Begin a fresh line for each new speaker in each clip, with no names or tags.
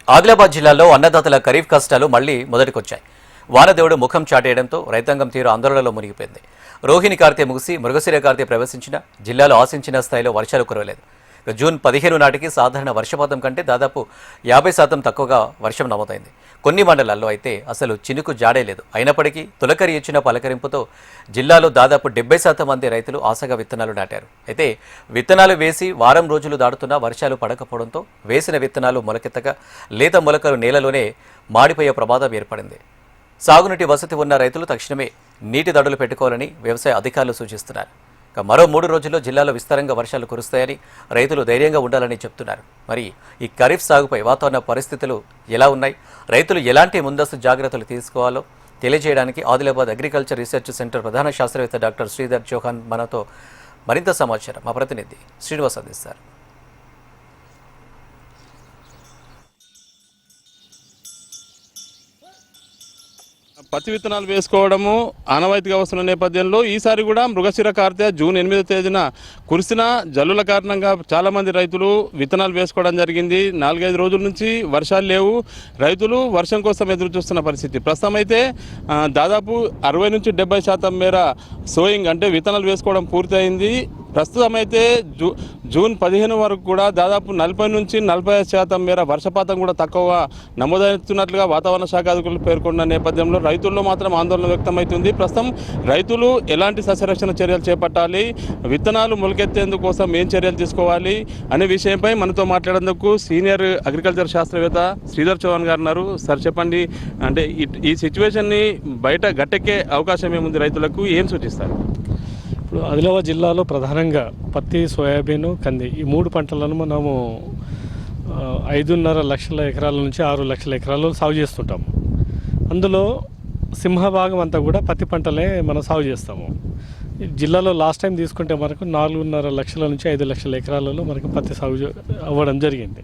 ఆదిలాబాద్ జిల్లాలో అన్నదాతల ఖరీఫ్ కష్టాలు మళ్లీ మొదటికొచ్చాయి. వానదేవుడు ముఖం చాటేయడంతో రైతాంగం తీవ్ర ఆందోళనలో మునిగిపోయింది. రోహిణి కార్తె ముగిసి మృగశిర కార్తె ప్రవేశించిన జిల్లాలో ఆశించిన స్థాయిలో వర్షాలు కురవలేదు. జూన్ 15 నాటికి సాధారణ వర్షపాతం కంటే దాదాపు 50% తక్కువగా వర్షం నమోదైంది. కొన్ని మండలాల్లో అయితే అసలు చినుకు జాడే లేదు. అయినప్పటికీ తొలకరి ఇచ్చిన పలకరింపుతో జిల్లాలో దాదాపు 70% మంది రైతులు ఆశగా విత్తనాలు నాటారు. అయితే విత్తనాలు వేసి వారం రోజులు దాటుతున్నా వర్షాలు పడకపోవడంతో వేసిన విత్తనాలు మొలకెత్తగా లేత మొలకలు నేలలోనే మాడిపోయే ప్రమాదం ఏర్పడింది. సాగునీటి వసతి ఉన్న రైతులు తక్షణమే నీటి దడులు పెట్టుకోవాలని వ్యవసాయ అధికారులు సూచిస్తున్నారు. మరో 3 రోజుల్లో జిల్లాలో విస్తారంగా వర్షాలు కురుస్తాయని రైతులు ధైర్యంగా ఉండాలని చెప్తున్నారు. మరి ఈ ఖరీఫ్ సాగుపై వాతావరణ పరిస్థితులు ఎలా ఉన్నాయి, రైతులు ఎలాంటి ముందస్తు జాగ్రత్తలు తీసుకోవాలో తెలియజేయడానికి ఆదిలాబాద్ అగ్రికల్చర్ రీసెర్చ్ సెంటర్ ప్రధాన శాస్త్రవేత్త డాక్టర్ శ్రీధర్ చౌహాన్ మనతో మరింత సమాచారం మా ప్రతినిధి శ్రీనివాస్ అందిస్తారు.
పత్తి విత్తనాలు వేసుకోవడము ఆనవాయితీగా వస్తున్న నేపథ్యంలో ఈసారి కూడా మృగశిర కార్తె జూన్ 8వ తేదీన కురిసిన జల్లుల కారణంగా చాలామంది రైతులు విత్తనాలు వేసుకోవడం జరిగింది. 4-5 రోజుల నుంచి వర్షాలు లేవు. రైతులు వర్షం కోసం ఎదురు చూస్తున్న పరిస్థితి. ప్రస్తుతం అయితే దాదాపు 60 నుంచి 70% మేర సోయింగ్ అంటే విత్తనాలు వేసుకోవడం పూర్తయింది. ప్రస్తుతం అయితే జూన్ 15 వరకు కూడా దాదాపు 40 నుంచి 45% మేర వర్షపాతం కూడా తక్కువగా నమోదవుతున్నట్లుగా వాతావరణ శాఖ అధికారులు పేర్కొన్న నేపథ్యంలో రైతుల్లో మాత్రం ఆందోళన వ్యక్తమవుతుంది. ప్రస్తుతం రైతులు ఎలాంటి సస్యరక్షణ చర్యలు చేపట్టాలి, విత్తనాలు మొలకెత్తేందుకు కోసం ఏం చర్యలు తీసుకోవాలి అనే విషయంపై మనతో మాట్లాడేందుకు సీనియర్ అగ్రికల్చర్ శాస్త్రవేత్త శ్రీధర్ చౌహాన్ గారు ఉన్నారు. సార్ చెప్పండి, అంటే ఈ సిచ్యువేషన్ని బయట గట్టెక్కే అవకాశం ఏముంది, రైతులకు ఏం సూచిస్తారు?
ఇప్పుడు ఆదిలాబాద్ జిల్లాలో ప్రధానంగా పత్తి, సోయాబీన్, కంది ఈ 3 పంటలను మనము 5.5 లక్షల ఎకరాల నుంచి 6 లక్షల ఎకరాల్లో సాగు చేస్తుంటాము. అందులో సింహభాగం అంతా కూడా పత్తి పంటలే మనం సాగు చేస్తాము. జిల్లాలో లాస్ట్ టైం తీసుకుంటే మనకు 4.5 లక్షల నుంచి 5 లక్షల ఎకరాలలో మనకు పత్తి సాగు అవ్వడం జరిగింది.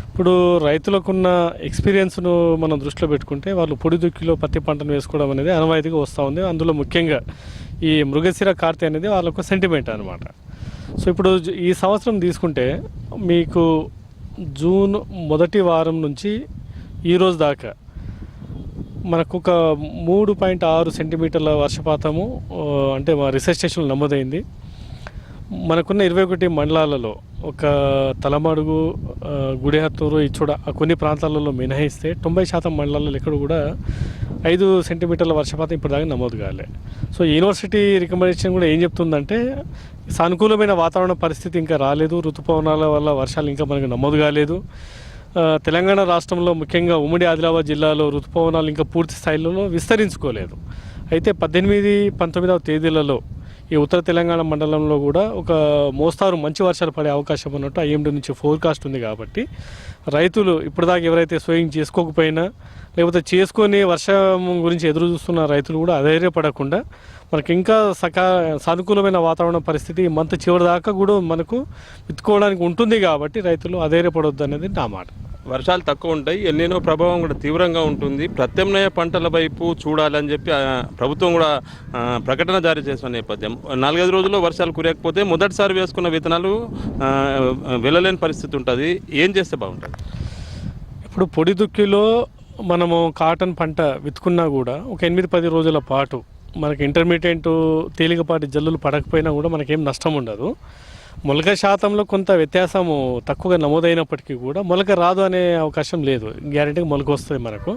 ఇప్పుడు రైతులకున్న ఎక్స్పీరియన్స్ను మనం దృష్టిలో పెట్టుకుంటే వాళ్ళు పొడి దుక్కిలో పత్తి పంటను వేసుకోవడం అనేది ఆనవాయితీగా వస్తూ ఉంది. అందులో ముఖ్యంగా ఈ మృగశిర కార్తె అనేది వాళ్ళకు సెంటిమెంట్ అనమాట. సో ఇప్పుడు ఈ సంవత్సరం తీసుకుంటే మీకు జూన్ 1వ వారం నుంచి ఈరోజు దాకా మనకు ఒక 3.6 సెంటీమీటర్ల వర్షపాతము అంటే మా రీసెర్చ్ స్టేషన్లో నమోదైంది. మనకున్న 21 మండలాలలో ఒక తలమడుగు, గుడిహత్తూరు, ఇచ్చుడ కొన్ని ప్రాంతాలలో మినహాయిస్తే 90% మండలాలలో ఎక్కడ కూడా 5 సెంటీమీటర్ల వర్షపాతం ఇప్పటిదాకా నమోదు కాలే. సో యూనివర్సిటీ రికమెండేషన్ కూడా ఏం చెప్తుందంటే సానుకూలమైన వాతావరణ పరిస్థితి ఇంకా రాలేదు, ఋతుపవనాల వల్ల వర్షాలు ఇంకా మనకు నమోదు కాలేదు. తెలంగాణ రాష్ట్రంలో ముఖ్యంగా ఉమ్మడి ఆదిలాబాద్ జిల్లాలో ఋతుపవనాలు ఇంకా పూర్తి స్థాయిలో విస్తరించుకోలేదు. అయితే 18, 19వ తేదీలలో ఈ ఉత్తర తెలంగాణ మండలంలో కూడా ఒక మోస్తారు మంచి వర్షాలు పడే అవకాశం ఉన్నట్టు ఐఎండీ నుంచి ఫోర్కాస్ట్ ఉంది. కాబట్టి రైతులు ఇప్పటిదాకా ఎవరైతే సోయింగ్ చేసుకోకపోయినా లేకపోతే చేసుకొని వర్షం గురించి ఎదురు చూస్తున్న రైతులు కూడా అధైర్యపడకుండా మనకి ఇంకా సానుకూలమైన వాతావరణ పరిస్థితి మంత్ చివరి దాకా కూడా మనకు విత్తుకోవడానికి ఉంటుంది. కాబట్టి రైతులు అధైర్యపడొద్దు అనేది నా మాట.
వర్షాలు తక్కువ ఉంటాయి, ఎల్నినో ప్రభావం కూడా తీవ్రంగా ఉంటుంది. ప్రత్యామ్నాయ పంటల వైపు చూడాలని చెప్పి ప్రభుత్వం కూడా ప్రకటన జారీ చేసిన నేపథ్యం 4-5 రోజుల్లో వర్షాలు కురియకపోతే మొదటిసారి వేసుకున్న విత్తనాలు వెళ్ళలేని పరిస్థితి ఉంటుంది. ఏం చేస్తే బాగుంటుంది?
ఇప్పుడు పొడి దుక్కిలో మనము కాటన్ పంట విత్తుకున్నా కూడా ఒక 8-10 రోజుల పాటు మనకి ఇంటర్మీడియట్ తేలికపాటి జల్లులు పడకపోయినా కూడా మనకేం నష్టం ఉండదు. మొలక శాతంలో కొంత వ్యత్యాసము తక్కువగా నమోదైనప్పటికీ కూడా మొలక రాదు అనే అవకాశం లేదు, గ్యారెంటీగా మొలక వస్తుంది మనకు.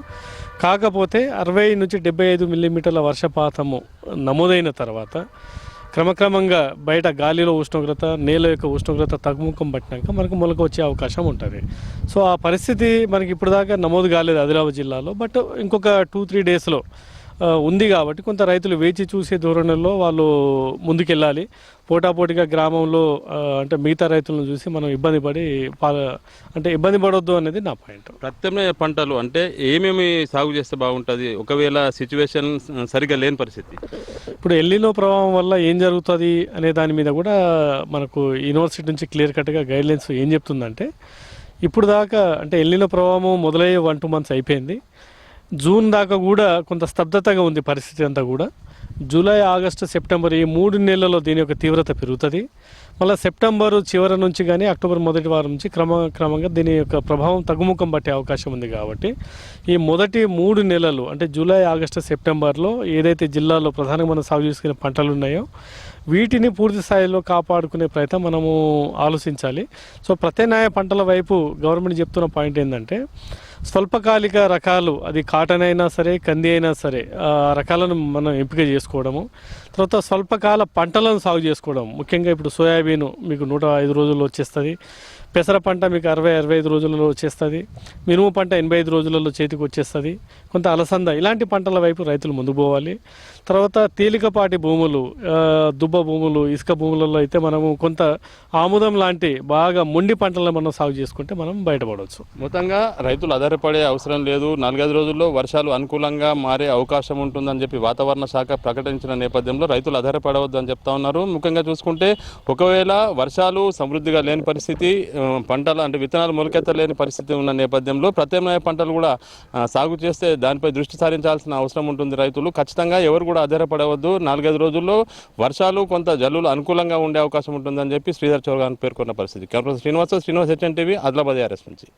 కాకపోతే 60 నుంచి 75 మిల్లీమీటర్ల వర్షపాతము నమోదైన తర్వాత క్రమక్రమంగా బయట గాలిలో ఉష్ణోగ్రత, నేల యొక్క ఉష్ణోగ్రత తగ్గుముఖం పట్టినాక మనకు మొలక వచ్చే అవకాశం ఉంటుంది. సో ఆ పరిస్థితి మనకి ఇప్పుడు దాకా నమోదు కాలేదు ఆదిలాబాద్ జిల్లాలో. బట్ ఇంకొక 2-3 డేస్లో ఉంది. కాబట్టి కొంత రైతులు వేచి చూసే ధోరణిలో వాళ్ళు ముందుకెళ్ళాలి. పోటాపోటీగా గ్రామంలో అంటే మిగతా రైతులను చూసి మనం ఇబ్బంది పడొద్దు అనేది నా పాయింట్.
ప్రత్యామ్నాయ పంటలు అంటే ఏమేమి సాగు చేస్తే బాగుంటుంది ఒకవేళ సిచ్యువేషన్ సరిగా లేని పరిస్థితి?
ఇప్పుడు ఎల్నినో ప్రభావం వల్ల ఏం జరుగుతుంది అనే దాని మీద కూడా మనకు యూనివర్సిటీ నుంచి క్లియర్ కట్గా గైడ్లైన్స్ ఏం చెప్తుందంటే ఇప్పుడు దాకా అంటే ఎల్నినో ప్రభావం మొదలయ్యే 1-2 మంత్స్ అయిపోయింది. జూన్ దాకా కూడా కొంత స్తబ్దతగా ఉంది పరిస్థితి అంతా కూడా. జూలై, ఆగస్టు, సెప్టెంబర్ ఈ 3 నెలల్లో దీని యొక్క తీవ్రత పెరుగుతుంది. మళ్ళీ సెప్టెంబరు చివరి నుంచి కానీ అక్టోబర్ మొదటి వారం నుంచి క్రమంగా దీని యొక్క ప్రభావం తగ్గుముఖం పట్టే అవకాశం ఉంది. కాబట్టి ఈ మొదటి 3 నెలలు అంటే జూలై, ఆగస్టు, సెప్టెంబర్లో ఏదైతే జిల్లాలో ప్రధానంగా మనం సాగు చేసుకునే పంటలు ఉన్నాయో వీటిని పూర్తి స్థాయిలో కాపాడుకునే ప్రయత్నం మనము ఆలోచించాలి. సో ప్రత్యామ్నాయ పంటల వైపు గవర్నమెంట్ చెప్తున్న పాయింట్ ఏంటంటే స్వల్పకాలిక రకాలు, అది కాటన్ అయినా సరే, కంది అయినా సరే, ఆ రకాలను మనం ఎంపిక చేసుకోవడము. తర్వాత స్వల్పకాల పంటలను సాగు చేసుకోవడం, ముఖ్యంగా ఇప్పుడు సోయాబీన్ మీకు 105 రోజుల్లో వచ్చేస్తుంది, పెసర పంట మీకు 60-65 రోజులలో వచ్చేస్తుంది, మినుము పంట 85 రోజులలో చేతికి వచ్చేస్తుంది, కొంత అలసంద ఇలాంటి పంటల వైపు రైతులు ముందుకు పోవాలి. తర్వాత తేలికపాటి భూములు, దుబ్బ భూములు, ఇసుక భూములలో అయితే మనము కొంత ఆముదం లాంటి బాగా మొండి పంటలను మనం సాగు చేసుకుంటే మనం బయటపడవచ్చు.
మొత్తంగా రైతులు ఆధారపడే అవసరం లేదు, 4-5 రోజుల్లో వర్షాలు అనుకూలంగా మారే అవకాశం ఉంటుందని చెప్పి వాతావరణ శాఖ ప్రకటించిన నేపథ్యంలో రైతులు ఆధారపడవద్దు అని చెప్తా ఉన్నారు. ముఖ్యంగా చూసుకుంటే ఒకవేళ వర్షాలు సమృద్ధిగా లేని పరిస్థితి, పంటలు అంటే విత్తనాలు మొలకెత్తలేని పరిస్థితి ఉన్న నేపథ్యంలో ప్రత్యామ్నాయ పంటలు కూడా సాగు చేస్తే దానిపై దృష్టి సారించాల్సిన అవసరం ఉంటుంది. రైతులు ఖచ్చితంగా ఎవరు కూడా ఆధారపడవద్దు. 4-5 రోజుల్లో వర్షాలు కొంత జల్లులు అనుకూలంగా ఉండే అవకాశం ఉంటుందని చెప్పి శ్రీధర్ చౌహాన్ పేర్కొన్న పరిస్థితి. Camera Srinivas HNTV Adilabad ARS నుంచి.